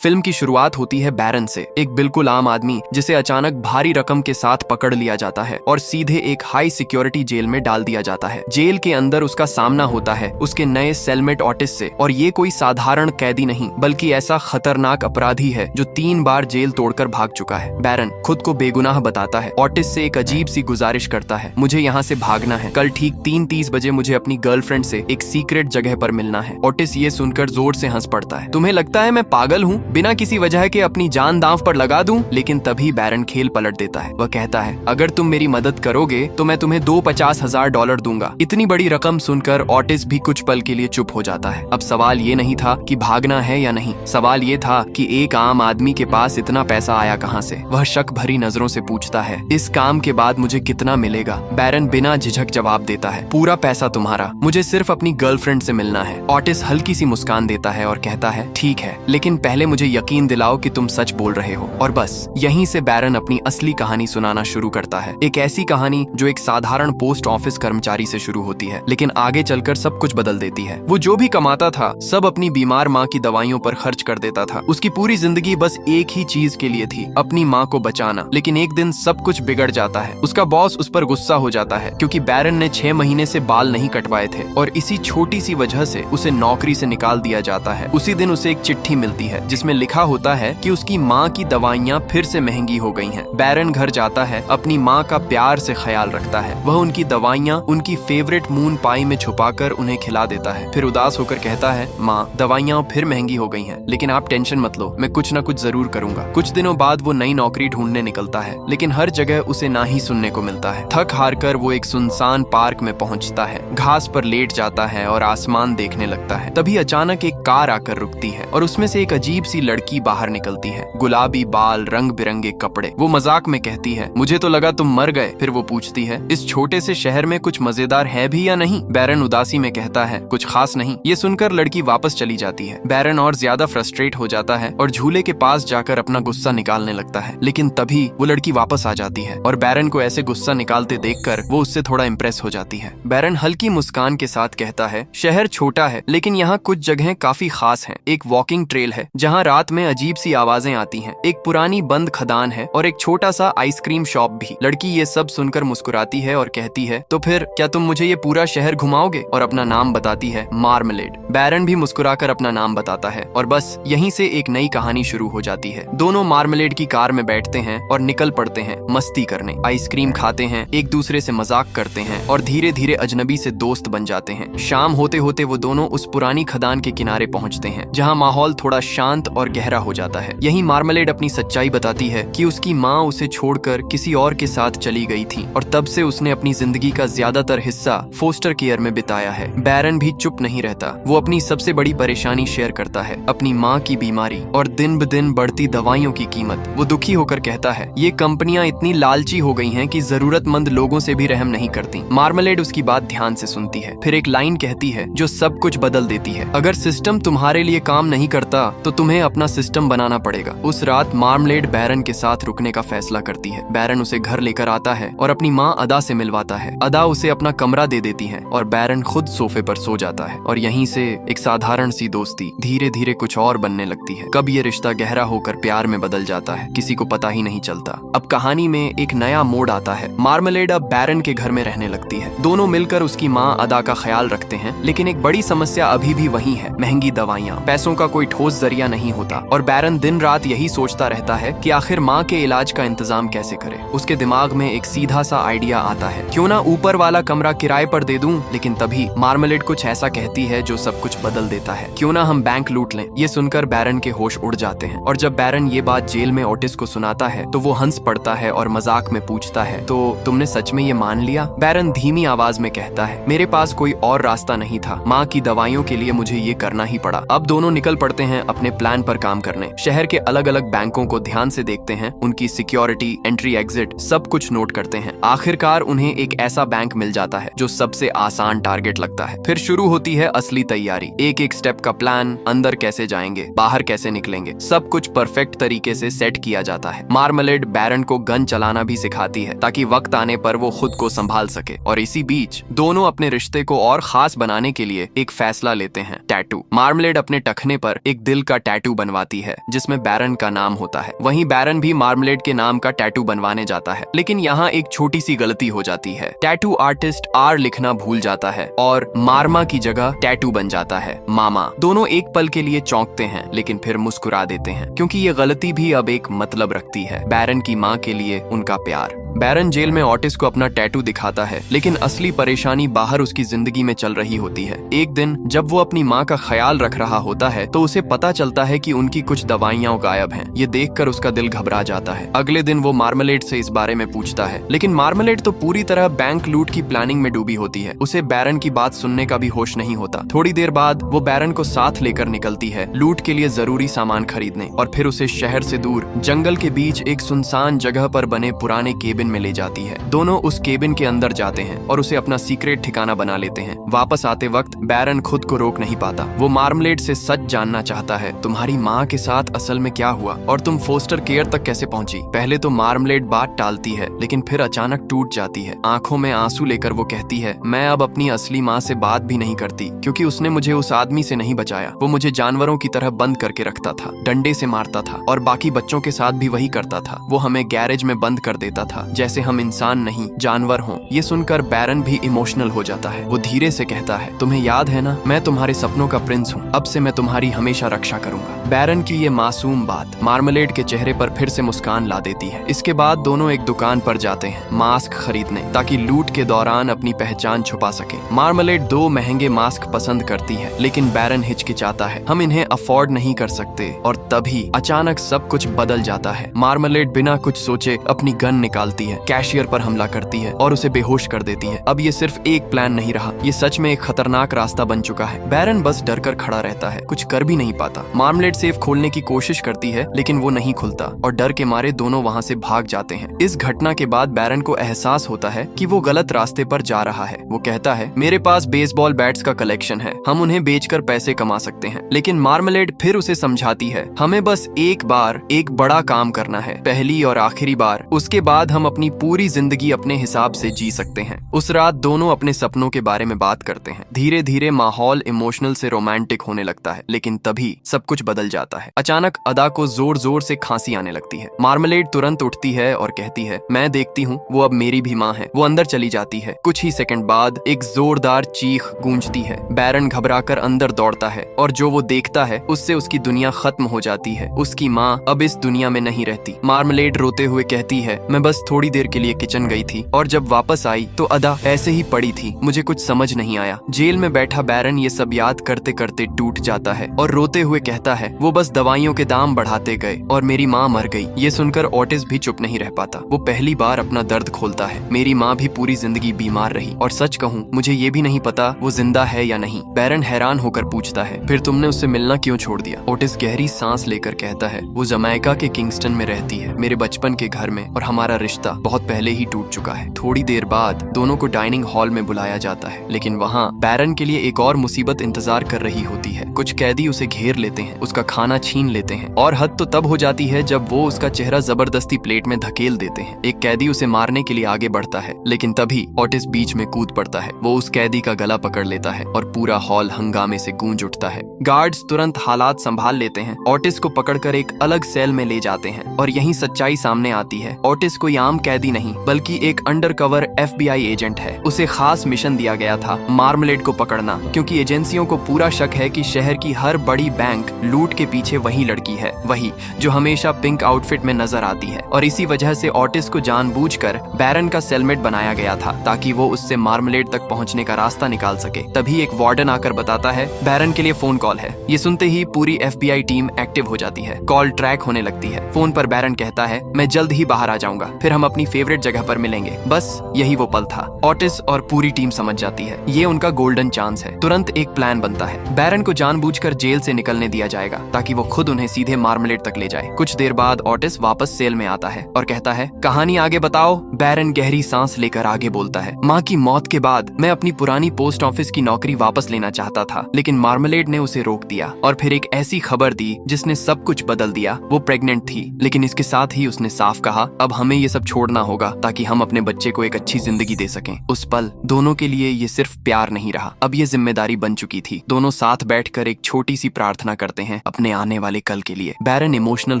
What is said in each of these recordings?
Film की शुरुआत होती है बैरन से, एक बिल्कुल आम आदमी जिसे अचानक भारी रकम के साथ पकड़ लिया जाता है और सीधे एक हाई सिक्योरिटी जेल में डाल दिया जाता है। जेल के अंदर उसका सामना होता है उसके नए सेलमेट ऑटिस से, और ये कोई साधारण कैदी नहीं बल्कि ऐसा खतरनाक अपराधी है जो 3 बार जेल तोड़कर भाग चुका है। बैरन खुद को बेगुनाह बताता है, ऑटिस से एक अजीब सी गुजारिश करता है, मुझे यहाँ से भागना है, कल ठीक 3:30 बजे मुझे अपनी गर्लफ्रेंड से एक सीक्रेट जगह पर मिलना है। ऑटिस ये सुनकर जोर से हंस पड़ता है, तुम्हें लगता है मैं पागल हूँ, बिना किसी वजह के अपनी जान दांव पर लगा दूं? लेकिन तभी बैरन खेल पलट देता है। वह कहता है, अगर तुम मेरी मदद करोगे तो मैं तुम्हें $50,000 दूंगा। इतनी बड़ी रकम सुनकर ऑटिस भी कुछ पल के लिए चुप हो जाता है। अब सवाल ये नहीं था कि भागना है या नहीं, सवाल ये था कि एक आम आदमी के पास इतना पैसा आया कहाँ से। वह शक भरी नजरों से पूछता है, इस काम के बाद मुझे कितना मिलेगा? बैरन बिना झिझक जवाब देता है, पूरा पैसा तुम्हारा, मुझे सिर्फ अपनी गर्लफ्रेंड से मिलना है। ऑटिस हल्की सी मुस्कान देता है और कहता है, ठीक है, लेकिन पहले मुझे यकीन दिलाओ कि तुम सच बोल रहे हो। और बस यहीं से बैरन अपनी असली कहानी सुनाना शुरू करता है। एक ऐसी कहानी जो एक साधारण पोस्ट ऑफिस कर्मचारी से शुरू होती है, लेकिन आगे चलकर सब कुछ बदल देती है। वो जो भी कमाता था सब अपनी बीमार माँ की दवाइयों पर खर्च कर देता था। उसकी पूरी जिंदगी बस एक ही चीज के लिए थी, अपनी माँ को बचाना। लेकिन एक दिन सब कुछ बिगड़ जाता है। उसका बॉस उस पर गुस्सा हो जाता है क्योंकि बैरन ने 6 महीने से बाल नहीं कटवाए थे, और इसी छोटी सी वजह से उसे नौकरी से निकाल दिया जाता है। उसी दिन उसे एक चिट्ठी मिलती है जिसमें लिखा होता है कि उसकी माँ की दवाइयाँ फिर से महंगी हो गई हैं। बैरन घर जाता है, अपनी माँ का प्यार से ख्याल रखता है। वह उनकी दवाइयाँ उनकी फेवरेट मून पाई में छुपाकर उन्हें खिला देता है। फिर उदास होकर कहता है, माँ दवाइयाँ फिर महंगी हो गई हैं, लेकिन आप टेंशन मत लो, मैं कुछ न कुछ जरूर करूंगा। कुछ दिनों बाद वो नई नौकरी ढूंढने निकलता है, लेकिन हर जगह उसे ना ही सुनने को मिलता है। थक हार कर वो एक सुनसान पार्क में पहुंचता है, घास पर लेट जाता है और आसमान देखने लगता है। तभी अचानक एक कार आकर रुकती है और उसमें से एक अजीब सी लड़की बाहर निकलती है, गुलाबी बाल, रंग बिरंगे कपड़े। वो मजाक में कहती है, मुझे तो लगा तुम मर गए। फिर वो पूछती है, इस छोटे से शहर में कुछ मजेदार है भी या नहीं? बैरन उदासी में कहता है, कुछ खास नहीं। ये सुनकर लड़की वापस चली जाती है। बैरन और ज्यादा फ्रस्ट्रेट हो जाता है और झूले के पास जाकर अपना गुस्सा निकालने लगता है, लेकिन तभी वो लड़की वापस आ जाती है और बैरन को ऐसे गुस्सा निकालते देखकर वो उससे थोड़ा इम्प्रेस हो जाती है। बैरन हल्की मुस्कान के साथ कहता है, शहर छोटा है लेकिन यहाँ कुछ जगहें काफी खास हैं। एक वॉकिंग ट्रेल है जहाँ रात में अजीब सी आवाजें आती हैं, एक पुरानी बंद खदान है और एक छोटा सा आइसक्रीम शॉप भी। लड़की ये सब सुनकर मुस्कुराती है और कहती है, तो फिर क्या तुम मुझे ये पूरा शहर घुमाओगे? और अपना नाम बताती है, मार्मलेड। बैरन भी मुस्कुराकर अपना नाम बताता है और बस यहीं से एक नई कहानी शुरू हो जाती है। दोनों मार्मलेड की कार में बैठते हैं और निकल पड़ते हैं मस्ती करने। आइसक्रीम खाते हैं, एक दूसरे से मजाक करते हैं और धीरे धीरे अजनबी से दोस्त बन जाते हैं। शाम होते होते वो दोनों उस पुरानी खदान के किनारे पहुंचते हैं जहाँ माहौल थोड़ा शांत और गहरा हो जाता है। यही मार्मलेड अपनी सच्चाई बताती है कि उसकी माँ उसे छोड़कर किसी और के साथ चली गई थी और तब से उसने अपनी जिंदगी का ज्यादातर हिस्सा फोस्टर केयर में बिताया है। बैरन भी चुप नहीं रहता, वो अपनी सबसे बड़ी परेशानी शेयर करता है, अपनी माँ की बीमारी और दिन ब दिन बढ़ती दवाइयों की कीमत। वो दुखी होकर कहता है, ये कंपनियां इतनी लालची हो गई हैं कि जरूरतमंद लोगों से भी रहम नहीं करती। मार्मलेड उसकी बात ध्यान से सुनती है, फिर एक लाइन कहती है जो सब कुछ बदल देती है, अगर सिस्टम तुम्हारे लिए काम नहीं करता तो तुम्हें अपना सिस्टम बनाना पड़ेगा। उस रात मार्मलेड बैरन के साथ रुकने का फैसला करती है। बैरन उसे घर लेकर आता है और अपनी माँ अदा से मिलवाता है। अदा उसे अपना कमरा दे देती है और बैरन खुद सोफे पर सो जाता है। और यहीं से एक साधारण सी दोस्ती धीरे धीरे कुछ और बनने लगती है। कब ये रिश्ता गहरा होकर प्यार में बदल जाता है किसी को पता ही नहीं चलता। अब कहानी में एक नया मोड़ आता है। मार्मलेड अब बैरन के घर में रहने लगती है। दोनों मिलकर उसकी माँ अदा का ख्याल रखते हैं, लेकिन एक बड़ी समस्या अभी भी वही है, महंगी दवाइयाँ। पैसों का कोई ठोस जरिया नहीं होता और बैरन दिन रात यही सोचता रहता है कि आखिर माँ के इलाज का इंतजाम कैसे करे। उसके दिमाग में एक सीधा सा आइडिया आता है, क्यों ना ऊपर वाला कमरा किराए पर दे दूं। लेकिन तभी मार्मलेड कुछ ऐसा कहती है जो सब कुछ बदल देता है, क्यों ना हम बैंक लूट लें। ये सुनकर बैरन के होश उड़ जाते हैं और जब बैरन ये बात जेल में ओटिस को सुनाता है तो वो हंस पड़ता है और मजाक में पूछता है, तो तुमने सच में ये मान लिया? बैरन धीमी आवाज में कहता है, मेरे पास कोई और रास्ता नहीं था, माँ की दवाइयों के लिए मुझे ये करना ही पड़ा। अब दोनों निकल पड़ते हैं अपने प्लान पर काम करने। शहर के अलग अलग बैंकों को ध्यान से देखते हैं, उनकी सिक्योरिटी, एंट्री, एग्जिट सब कुछ नोट करते हैं। आखिरकार उन्हें एक ऐसा बैंक मिल जाता है जो सबसे आसान टारगेट लगता है। फिर शुरू होती है असली तैयारी। एक एक स्टेप का प्लान, अंदर कैसे जाएंगे, बाहर कैसे निकलेंगे, सब कुछ परफेक्ट तरीके से सेट किया जाता है। मार्मलेड बैरन को गन चलाना भी सिखाती है ताकि वक्त आने पर वो खुद को संभाल सके। और इसी बीच दोनों अपने रिश्ते को और खास बनाने के लिए एक फैसला लेते हैं, टैटू। मार्मलेड अपने टखने पर एक दिल का टैटू टैटू बनवाती है जिसमें बैरन का नाम होता है। वहीं बैरन भी मार्मलेड के नाम का टैटू बनवाने जाता है, लेकिन यहाँ एक छोटी सी गलती हो जाती है। टैटू आर्टिस्ट आर लिखना भूल जाता है और मार्मा की जगह टैटू बन जाता है मामा। दोनों एक पल के लिए चौंकते हैं लेकिन फिर मुस्कुरा देते हैं क्योंकि ये गलती भी अब एक मतलब रखती है, बैरन की माँ के लिए उनका प्यार। बैरन जेल में ऑटिस को अपना टैटू दिखाता है, लेकिन असली परेशानी बाहर उसकी जिंदगी में चल रही होती है। एक दिन जब वो अपनी माँ का ख्याल रख रहा होता है तो उसे पता चलता है कि उनकी कुछ दवाइयां गायब हैं। ये देखकर उसका दिल घबरा जाता है। अगले दिन वो मार्मलेड से इस बारे में पूछता है, लेकिन मार्मलेड तो पूरी तरह बैंक लूट की प्लानिंग में डूबी होती है। उसे बैरन की बात सुनने का भी होश नहीं होता। थोड़ी देर बाद वो बैरन को साथ लेकर निकलती है लूट के लिए जरूरी सामान खरीदने, और फिर उसे शहर से दूर जंगल के बीच एक सुनसान जगह पर बने पुराने केबिन में ले जाती है। दोनों उस केबिन के अंदर जाते हैं और उसे अपना सीक्रेट ठिकाना बना लेते हैं। वापस आते वक्त बैरन खुद को रोक नहीं पाता। वो मार्मलेड से सच जानना चाहता है, तुम्हारी माँ के साथ असल में क्या हुआ और तुम फोस्टर केयर तक कैसे पहुंची। पहले तो मार्मलेड बात टालती है, लेकिन फिर अचानक टूट जाती है। आंखों में आंसू लेकर वो कहती है, मैं अब अपनी असली माँ से बात भी नहीं करती क्योंकि उसने मुझे उस आदमी से नहीं बचाया। वो मुझे जानवरों की तरह बंद करके रखता था, डंडे से मारता था और बाकी बच्चों के साथ भी वही करता था। वो हमें गैरेज में बंद कर देता था जैसे हम इंसान नहीं जानवर हों। ये सुनकर बैरन भी इमोशनल हो जाता है। वो धीरे से कहता है, तुम्हें याद है ना, मैं तुम्हारे सपनों का प्रिंस हूँ। अब से मैं तुम्हारी हमेशा रक्षा करूंगा। बैरन की ये मासूम बात मार्मलेड के चेहरे पर फिर से मुस्कान ला देती है। इसके बाद दोनों एक दुकान पर जाते हैं मास्क खरीदने, ताकि लूट के दौरान अपनी पहचान छुपा सके। मार्मलेड 2 महंगे मास्क पसंद करती है, लेकिन बैरन हिचकिचाता है, हम इन्हें अफोर्ड नहीं कर सकते। और तभी अचानक सब कुछ बदल जाता है। मार्मलेड बिना कुछ सोचे अपनी गन निकालती है, कैशियर पर हमला करती है और उसे बेहोश कर देती है। अब ये सिर्फ एक प्लान नहीं रहा, ये सच में एक खतरनाक रास्ता बन चुका है। बैरन बस डर कर खड़ा रहता है, कुछ कर भी नहीं पाता। मार्मलेड सेफ खोलने की कोशिश करती है, लेकिन वो नहीं खुलता और डर के मारे दोनों वहाँ से भाग जाते हैं। इस घटना के बाद बैरन को एहसास होता है कि वो गलत रास्ते पर जा रहा है। वो कहता है, मेरे पास बेसबॉल बैट्स का कलेक्शन है, हम उन्हें बेचकर पैसे कमा सकते हैं। लेकिन मार्मलेड फिर उसे समझाती है, हमें बस एक बार एक बड़ा काम करना है, पहली और आखिरी बार। उसके बाद हम अपनी पूरी जिंदगी अपने हिसाब से जी सकते हैं। उस रात दोनों अपने सपनों के बारे में बात करते हैं। धीरे धीरे माहौल इमोशनल से रोमांटिक होने लगता है, लेकिन तभी सब कुछ बदल जाता है। अचानक अदा को जोर जोर से खांसी आने लगती है। मार्मलेड तुरंत उठती है और कहती है, मैं देखती हूँ, वो अब मेरी भी माँ है। वो अंदर चली जाती है। कुछ ही सेकंड बाद एक जोरदार चीख गूंजती है। बैरन घबराकर अंदर दौड़ता है और जो वो देखता है उससे उसकी दुनिया खत्म हो जाती है। उसकी माँ अब इस दुनिया में नहीं रहती। मार्मलेड रोते हुए कहती है, मैं बस थोड़ी देर के लिए किचन गई थी और जब वापस आई तो अदा ऐसे ही पड़ी थी, मुझे कुछ समझ नहीं आया। जेल में बैठा बैरन ये सब याद करते करते टूट जाता है और रोते हुए कहता है, वो बस दवाइयों के दाम बढ़ाते गए और मेरी माँ मर गई। ये सुनकर ऑटिस भी चुप नहीं रह पाता। वो पहली बार अपना दर्द खोलता है, मेरी माँ भी पूरी जिंदगी बीमार रही और सच कहूँ मुझे ये भी नहीं पता वो जिंदा है या नहीं। बैरन हैरान होकर पूछता है, फिर तुमने उससे मिलना क्यों छोड़ दिया? ऑटिस गहरी सांस लेकर कहता है, वो जमैका के किंगस्टन में रहती है, मेरे बचपन के घर में, और हमारा रिश्ता बहुत पहले ही टूट चुका है। थोड़ी देर बाद दोनों को डाइनिंग हॉल में बुलाया जाता है, लेकिन वहाँ बैरन के लिए एक और मुसीबत इंतजार कर रही होती है। कुछ कैदी उसे घेर लेते हैं, उसका खाना छीन लेते हैं और हद तो तब हो जाती है जब वो उसका चेहरा जबरदस्ती प्लेट में धकेल देते हैं। एक कैदी उसे मारने के लिए आगे बढ़ता है, लेकिन तभी ऑटिस बीच में कूद पड़ता है। वो उस कैदी का गला पकड़ लेता है और पूरा हॉल हंगामे से गूंज उठता है। गार्ड्स तुरंत हालात संभाल लेते हैं, ऑटिस को पकड़कर एक अलग सेल में ले जाते हैं और यहीं सच्चाई सामने आती है। ऑटिस कोई आम कैदी नहीं बल्कि एक अंडरकवर FBI एजेंट है। उसे खास मिशन दिया गया था मार्मलेड को पकड़ना, क्योंकि एजेंसियों को पूरा शक है कि शहर की हर बड़ी बैंक लूट के पीछे वही लड़की है, वही जो हमेशा पिंक आउटफिट में नजर आती है। और इसी वजह से ऑटिस को जानबूझकर बैरन का सेलमेट बनाया गया था ताकि वो उससे मार्मलेड तक पहुंचने का रास्ता निकाल सके। तभी एक वार्डन आकर बताता है, बैरन के लिए फोन कॉल है। ये सुनते ही पूरी FBI टीम एक्टिव हो जाती है। कॉल ट्रैक होने लगती है। फोन पर बैरन कहता है, मैं जल्द ही बाहर आ जाऊंगा, फिर हम अपनी फेवरेट जगह पर मिलेंगे। बस यही वो पल था। ऑटिस और पूरी टीम समझ जाती है ये उनका गोल्डन चांस है। तुरंत एक प्लान बनता है। बैरन को जानबूझकर जेल से निकलने दिया जाएगा ताकि वो खुद उन्हें सीधे मार्मलेड तक ले जाए। कुछ देर बाद ऑटिस वापस सेल में आता है और कहता है, कहानी आगे बताओ। बैरन गहरी सांस लेकर आगे बोलता है, माँ की मौत के बाद मैं अपनी पुरानी पोस्ट ऑफिस की नौकरी वापस लेना चाहता था, लेकिन मार्मलेड ने उसे रोक दिया और फिर एक ऐसी खबर दी जिसने सब कुछ बदल दिया। वो प्रेग्नेंट थी, लेकिन इसके साथ ही उसने साफ कहा, अब हमें ये सब छोड़ना होगा ताकि हम अपने बच्चे को एक अच्छी जिंदगी दे सकें। उस पल दोनों के लिए ये सिर्फ प्यार नहीं रहा, अब ये जिम्मेदारी बन चुकी थी। दोनों साथ बैठकर एक छोटी सी प्रार्थना करते हैं अपने आने वाले कल के लिए। बैरन इमोशनल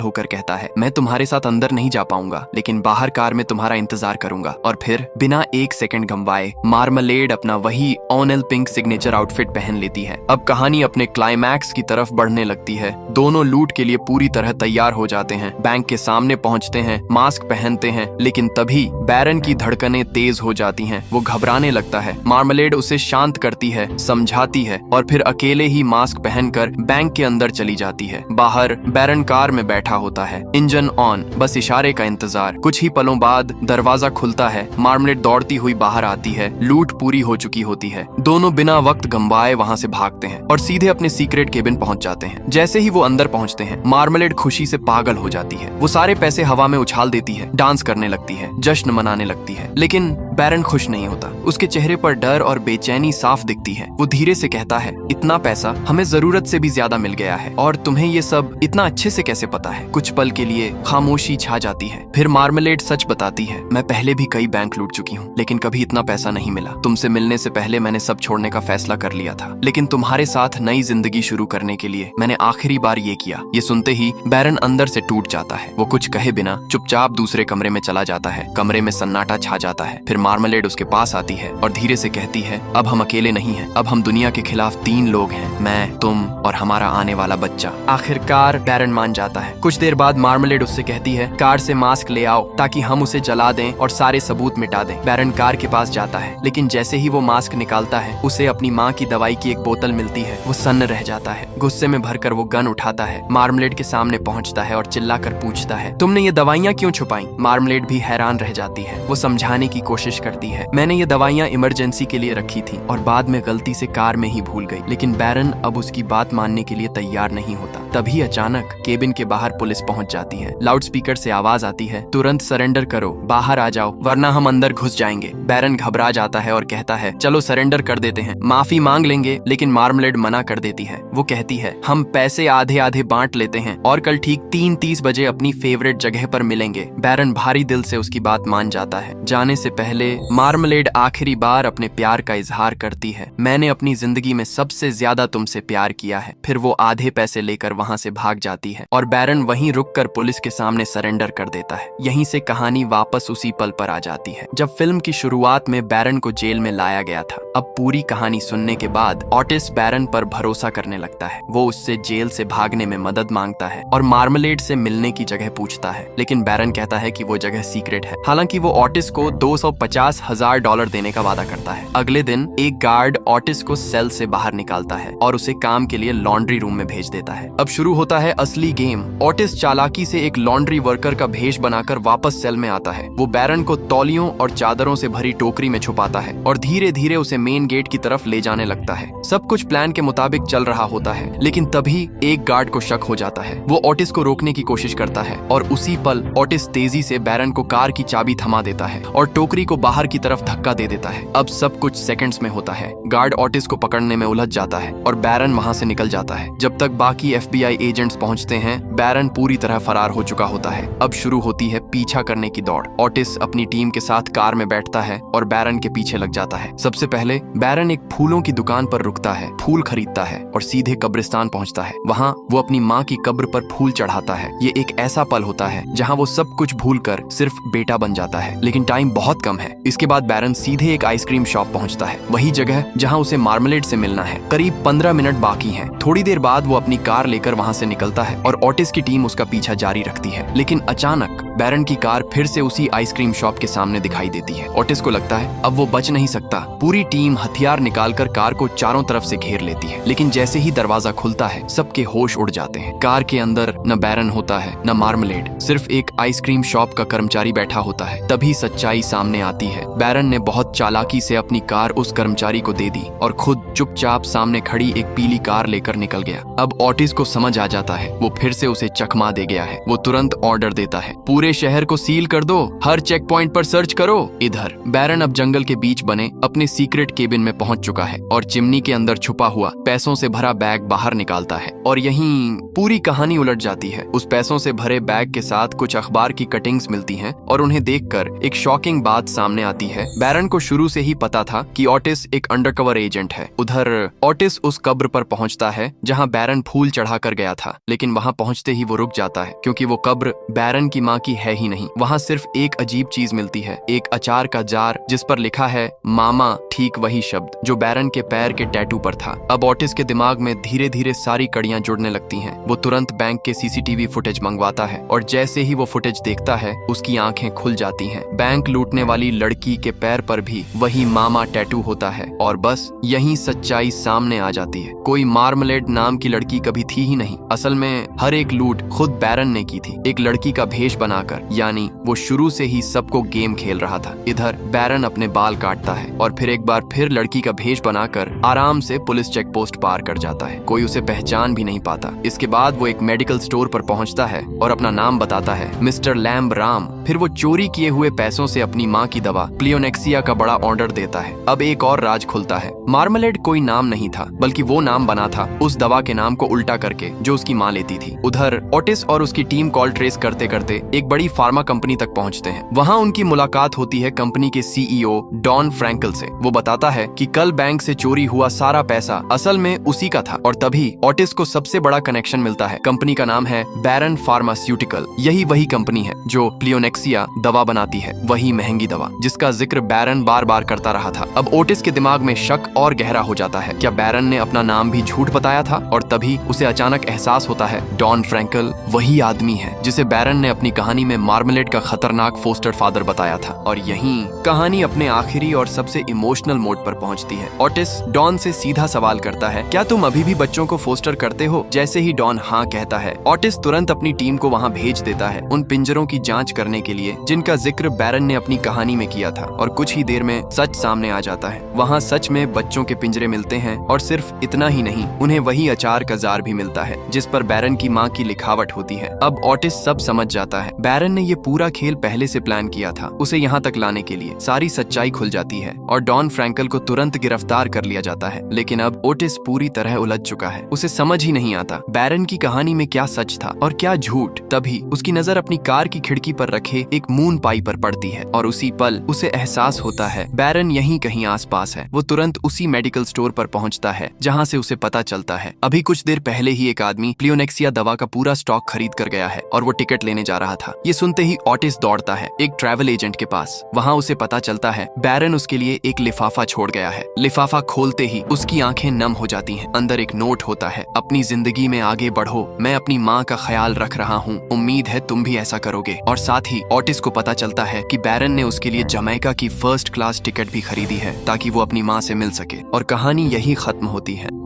होकर कहता है, मैं तुम्हारे साथ अंदर नहीं जा पाऊंगा, लेकिन बाहर कार में तुम्हारा इंतजार करूंगा। और फिर बिना एक सेकंड गंवाए मार्मलेड अपना वही ऑनल पिंक सिग्नेचर आउटफिट पहन लेती है। अब कहानी अपने क्लाइमैक्स की तरफ बढ़ने लगती है। दोनों लूट के लिए पूरी तरह तैयार हो जाते हैं, बैंक के सामने पहुंचते हैं, मास्क पहनते हैं, लेकिन तभी बैरन की धड़कनें तेज हो जाती हैं। वो घबराने लगता है। मार्मलेड उसे शांत करती है, समझाती है और फिर अकेले ही मास्क पहनकर बैंक के अंदर चली जाती है। बाहर बैरन कार में बैठा होता है, इंजन ऑन, बस इशारे का इंतजार। कुछ ही पलों बाद दरवाजा खुलता है, मार्मलेड दौड़ती हुई बाहर आती है। लूट पूरी हो चुकी होती है। दोनों बिना वक्त गंवाए वहां से भागते हैं और सीधे अपने सीक्रेट केबिन पहुंच जाते हैं। जैसे ही वो अंदर पहुंचते हैं, मार्मलेड खुशी से पागल हो जाती है। वो सारे पैसे हवा में उछाल देती है, डांस करने लगती है, जश्न मनाने लगती है। लेकिन बैरन खुश नहीं होता। उसके चेहरे पर डर और बेचैनी साफ दिखती है। वो धीरे से कहता है, इतना पैसा हमें जरूरत से भी ज्यादा मिल गया है और तुम्हें ये सब इतना अच्छे से कैसे पता है? कुछ पल के लिए खामोशी छा जाती है। फिर मार्मलेड सच बताती है, मैं पहले भी कई बैंक लूट चुकी हूँ, लेकिन कभी इतना पैसा नहीं मिला। तुमसे मिलने से पहले मैंने सब छोड़ने का फैसला कर लिया था, लेकिन तुम्हारे साथ नई जिंदगी शुरू करने के लिए मैंने आखिरी बार ये किया। ये सुनते ही बैरन अंदर से टूट जाता है। वो कुछ कहे बिना चुपचाप दूसरे कमरे में चला जाता है। कमरे में सन्नाटा छा जाता है। फिर मार्मलेड उसके पास आती है और धीरे से कहती है, अब हम अकेले नहीं हैं, अब हम दुनिया के खिलाफ 3 लोग हैं, मैं, तुम और हमारा आने वाला बच्चा। आखिरकार बैरन मान जाता है। कुछ देर बाद मार्मलेड उससे कहती है, कार से मास्क ले आओ ताकि हम उसे जला दें और सारे सबूत मिटा दें। बैरन कार के पास जाता है, लेकिन जैसे ही वो मास्क निकालता है, उसे अपनी माँ की दवाई की एक बोतल मिलती है। वो सन्न रह जाता है। गुस्से में भरकर वो गन उठाता है, मार्मलेड के सामने पहुंचता है और चिल्लाकर पूछता है, तुमने ये दवाइयाँ क्यों छुपाई? मार्मलेड भी हैरान रह जाती है। वो समझाने की कोशिश करती है, मैंने ये दवाइयाँ इमरजेंसी के लिए रखी थी और बाद में गलती से कार में ही भूल गई। लेकिन बैरन अब उसकी बात मानने के लिए तैयार नहीं होता। तभी अचानक केबिन के बाहर पुलिस पहुंच जाती है। लाउडस्पीकर से आवाज आती है, तुरंत सरेंडर करो, बाहर आ जाओ वरना हम अंदर घुस जाएंगे। बैरन घबरा जाता है और कहता है, चलो सरेंडर कर देते हैं, माफी मांग लेंगे। लेकिन मार्मलेड मना कर देती है। वो कहती है, हम पैसे आधे आधे बांट लेते हैं और कल ठीक 3:30 बजे अपनी फेवरेट जगह पर मिलेंगे। बैरन भारी दिल से उसकी बात मान जाता है। जाने से पहले मार्मलेड आखिरी बार अपने प्यार का इजहार करती है, मैंने अपनी जिंदगी में सबसे ज्यादा तुमसे प्यार किया है। फिर वो आधे पैसे लेकर वहां से भाग जाती है और बैरन वहीं रुककर पुलिस के सामने सरेंडर कर देता है। यहीं से कहानी वापस उसी पल पर आ जाती है जब फिल्म की शुरुआत में बैरन को जेल में लाया गया था। अब पूरी कहानी सुनने के बाद ऑटिस बैरन पर भरोसा करने लगता है। वो उससे जेल से भागने में मदद मांगता है और मार्मलेड से मिलने की जगह पूछता है, लेकिन बैरन कहता है कि वो जगह सीक्रेट है। हालांकि वो ऑटिस को $250,000 देने का वादा करता है। अगले दिन एक गार्ड ऑटिस को सेल से बाहर निकालता है और उसे काम के लिए लॉन्ड्री रूम में भेज देता है। अब शुरू होता है असली गेम। ऑटिस चालाकी से एक लॉन्ड्री वर्कर का भेष बनाकर वापस सेल में आता है। वो बैरन को तौलियों और चादरों से भरी टोकरी में छुपाता है और धीरे धीरे उसे मेन गेट की तरफ ले जाने लगता है। सब कुछ प्लान के मुताबिक चल रहा होता है, लेकिन तभी एक गार्ड को शक हो जाता है। वो ऑटिस को रोकने की कोशिश करता है और उसी पल ऑटिस तेजी से बैरन को कार की चाबी थमा देता है और टोकरी को बाहर की तरफ धक्का दे देता है। अब सब कुछ सेकंड्स में होता है। गार्ड ऑटिस को पकड़ने में उलझ जाता है और बैरन वहां से निकल जाता है। जब तक बाकी FBI एजेंट्स पहुंचते हैं, बैरन पूरी तरह फरार हो चुका होता है। अब शुरू होती है पीछा करने की दौड़। ऑटिस अपनी टीम के साथ कार में बैठता है और बैरन के पीछे लग जाता है। सबसे पहले बैरन एक फूलों की दुकान पर रुकता है, फूल खरीदता है और सीधे कब्रिस्तान पहुंचता है। वहां वो अपनी माँ की कब्र पर फूल चढ़ाता है। ये एक ऐसा पल होता है जहां वो सब कुछ भूलकर सिर्फ बेटा बन जाता है। लेकिन टाइम बहुत कम है। इसके बाद बैरन सीधे एक आइसक्रीम शॉप पहुंचता है, वही जगह जहां उसे मार्मलेड से मिलना है। करीब 15 मिनट बाकी हैं। थोड़ी देर बाद वो अपनी कार लेकर वहां से निकलता है और ऑटिस की टीम उसका पीछा जारी रखती है। लेकिन अचानक बैरन की कार फिर से उसी आइसक्रीम शॉप के सामने दिखाई देती है। ऑटिस को लगता है अब वो बच नहीं सकता। पूरी टीम हथियार निकालकर कार को चारों तरफ से घेर लेती है। लेकिन जैसे ही दरवाजा खुलता है, सबके होश उड़ जाते हैं। कार के अंदर न बैरन होता है न मार्मलेड, सिर्फ एक आइसक्रीम शॉप का कर्मचारी बैठा होता है। तभी सच्चाई सामने आती है। बैरन ने बहुत चालाकी से अपनी कार उस कर्मचारी को दे दी और खुद चुपचाप सामने खड़ी एक पीली कार लेकर निकल गया। अब ऑटिस को समझ आ जाता है वो फिर से उसे चकमा दे गया है। वो तुरंत ऑर्डर देता है, पूरे शहर को सील कर दो, हर चेक पॉइंट पर सर्च करो। इधर बैरन अब जंगल के बीच बने अपने सीक्रेट केबिन में पहुंच चुका है और चिमनी के अंदर छुपा हुआ पैसों से भरा बैग बाहर निकालता है और यहीं पूरी कहानी उलट जाती है। उस पैसों से भरे बैग के साथ कुछ अखबार की कटिंग्स मिलती हैं हैं और उन्हें देखकर एक शॉकिंग बात सामने आती है। बैरन को शुरू से ही पता था कि ऑटिस एक अंडरकवर एजेंट है। उधर ऑटिस उस कब्र पर पहुंचता है जहां बैरन फूल चढ़ा कर गया था, लेकिन वहां पहुंचते ही वो रुक जाता है क्योंकि वो कब्र बैरन की माँ की है ही नहीं। वहां सिर्फ एक अजीब चीज मिलती है, एक अचार का जार जिस पर लिखा है मामा, ठीक वही शब्द जो बैरन के पैर के टैटू पर था। अब ऑटिस के दिमाग में धीरे धीरे सारी कड़ियां जुड़ने लगती हैं। वो तुरंत बैंक के सीसीटीवी फुटेज मंगवाता है और जैसे ही वो फुटेज देखता है उसकी आंखें खुल जाती हैं। बैंक लूटने वाली लड़की के पैर पर भी वही मामा टैटू होता है और बस यही सच्चाई सामने आ जाती है। कोई मार्मलेड नाम की लड़की कभी थी ही नहीं। असल में हर एक लूट खुद बैरन ने की थी, एक लड़की का भेष बनाकर, यानी वो शुरू से ही सबको गेम खेल रहा था। इधर बैरन अपने बाल काटता है और फिर एक बार फिर लड़की का भेष बनाकर आराम से पुलिस चेक पोस्ट पार कर जाता है। कोई उसे पहचान भी नहीं पाता। इसके बाद वो एक मेडिकल स्टोर पर पहुंचता है और अपना नाम बताता है, मिस्टर लैम्ब राम। फिर वो चोरी किए हुए पैसों से अपनी माँ की दवा प्लियोनेक्सिया का बड़ा ऑर्डर देता है। अब एक और राज खुलता है। मार्मलेड कोई नाम नहीं था, बल्कि वो नाम बना था उस दवा के नाम को उल्टा करके जो उसकी माँ लेती थी। उधर ऑटिस और उसकी टीम कॉल ट्रेस करते करते एक बड़ी फार्मा कंपनी तक पहुंचते हैं। वहां उनकी मुलाकात होती है कंपनी के सीईओ डॉन फ्रैंकल से। वो बताता है कि कल बैंक से चोरी हुआ सारा पैसा असल में उसी का था और तभी ऑटिस को सबसे बड़ा कनेक्शन मिलता है। कंपनी का नाम है बैरन फार्मास्यूटिकल। यही वही कंपनी है जो प्लियोनेक्सिया दवा बनाती है, वही महंगी दवा जिसका जिक्र बैरन बार बार करता रहा था। अब ओटिस के दिमाग में शक और गहरा हो जाता है, क्या बैरन ने अपना नाम भी झूठ बताया था? और तभी उसे अचानक एहसास होता है डॉन फ्रैंकल वही आदमी है जिसे बैरन ने अपनी कहानी में मार्मलेड का खतरनाक फोस्टर फादर बताया था। और यहीं कहानी अपने आखिरी और सबसे इमोशनल मोड पर पहुंचती है। ऑटिस डॉन से सीधा सवाल करता है, क्या तुम अभी भी बच्चों को फोस्टर करते हो? जैसे ही डॉन हाँ कहता है, ऑटिस तुरंत अपनी टीम को वहां भेज देता है उन पिंजरों की जांच करने के लिए जिनका जिक्र बैरन ने अपनी कहानी में किया था। और कुछ ही देर में सच सामने आ जाता है। वहाँ सच में बच्चों के पिंजरे मिलते हैं और सिर्फ इतना ही नहीं, उन्हें वही अचार का जार भी मिलता है जिस पर बैरन की माँ की लिखावट होती है। अब ऑटिस सब समझ जाता है, बैरन ने ये पूरा खेल पहले से प्लान किया था उसे यहाँ तक लाने के लिए। सारी सच्चाई खुल जाती है और डॉन फ्रैंकल को तुरंत गिरफ्तार कर लिया जाता है। लेकिन अब ओटिस पूरी तरह उलझ चुका है। उसे समझ ही नहीं आता बैरन की कहानी में क्या सच था और क्या झूठ। तभी उसकी नजर अपनी कार की खिड़की पर रखे एक मून पाई पर पड़ती है और उसी पल उसे एहसास होता है बैरन यहीं कहीं आसपास है। वो तुरंत उसी मेडिकल स्टोर पर पहुंचता है जहां से उसे पता चलता है अभी कुछ देर पहले ही एक आदमी प्लियोनेक्सिया दवा का पूरा स्टॉक खरीद कर गया है और वो टिकट लेने जा रहा था। ये सुनते ही ऑटिस दौड़ता है एक ट्रैवल एजेंट के पास। वहां उसे पता चलता है बैरन उसके लिए एक लिफाफा छोड़ गया है। लिफाफा खोलते ही उसकी आंखें नम हो जाती हैं। अंदर एक नोट होता है, अपनी जिंदगी में आगे बढ़ो, मैं अपनी माँ का ख्याल रख रहा हूँ, उम्मीद है तुम भी ऐसा करोगे। और साथ ही ऑटिस को पता चलता है कि बैरन ने उसके लिए जमैका की फर्स्ट क्लास टिकट भी खरीदी है ताकि वो अपनी माँ से मिल सके। और कहानी यही खत्म होती है।